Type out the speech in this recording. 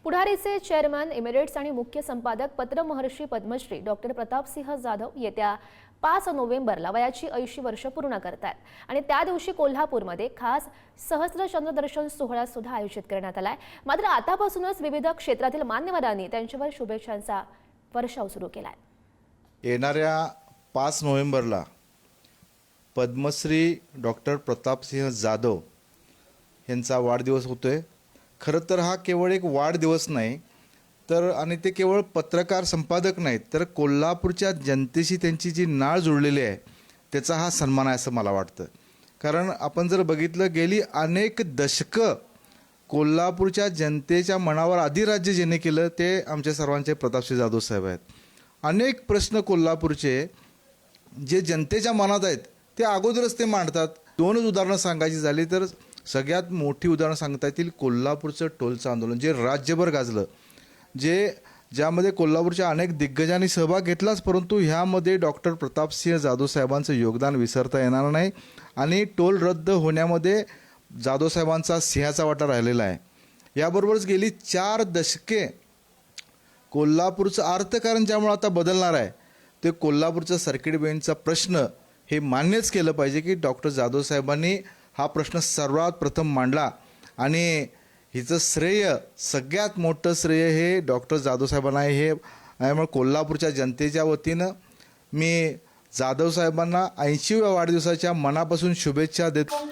पुढारीचे chairman Emirates आणि मुख्य संपादक पत्रमहर्षी पद्मश्री डॉक्टर प्रतापसिंह जाधव येत्या 5 नोव्हेंबरला वयाची 80 वर्ष पूर्ण करतात आणि त्या दिवशी कोल्हापूरमध्ये खास सहस्त्रचंद्र दर्शन सोहळा सुद्धा आयोजित करण्यात आलाय। मात्र आतापासूनच विविध क्षेत्रातील मान्यवरांनी त्यांच्यावर शुभेच्छांचा वर्षाव सुरू केलाय। येणाऱ्या 5 नोव्हेंबरला पद्मश्री डॉक्टर प्रतापसिंह जाधव यांचा वाढदिवस होतोय। खरं तर हा केवळ एक वाढदिवस नाही तर आणि ते केवळ पत्रकार संपादक नाहीत तर कोल्हापूरच्या जनतेशी त्यांची जी नाळ जुळलेली आहे त्याचा हा सन्मान आहे असं मला वाटतं। कारण आपण जर बघितलं गेली अनेक दशकं कोल्हापूरच्या जनतेच्या मनावर अधिराज्य ज्याने केलं ते आमच्या सर्वांचे प्रतापसिंह जाधव साहेब आहेत। अनेक प्रश्न कोल्हापूरचे जे जनतेच्या मनात आहेत ते अगोदरच ते मांडतात। दोनच उदाहरणं सांगायची झाली तर सगळ्यात मोठी उदाहरणं सांगता येतील कोल्हापूरचं टोलचं आंदोलन जे राज्यभर गाजलं, ज्यामध्ये कोल्हापूरच्या अनेक दिग्गजांनी सहभाग घेतलाच, परंतु ह्यामध्ये डॉक्टर प्रतापसिंह जाधव साहेबांचं योगदान विसरता येणार नाही आणि टोल रद्द होण्यामध्ये जाधव साहेबांचा सिंहाचा वाटा राहिलेला आहे। याबरोबरच गेली 4 दशके कोल्हापूरचं अर्थकारण ज्यामुळे आता बदलणार आहे ते कोल्हापूरचं सर्किट बेंचचा प्रश्न हे मान्यच केलं पाहिजे की डॉक्टर जाधव साहेबांनी हा प्रश्न सर्वात प्रथम मांडला आणि हिचं श्रेय सगळ्यात मोठं श्रेय हे डॉक्टर जाधव साहेबांना आहे। हे त्यामुळे कोल्हापूरच्या जनतेच्या वतीनं मी जाधव साहेबांना 80व्या वाढदिवसाच्या मनापासून शुभेच्छा देतो।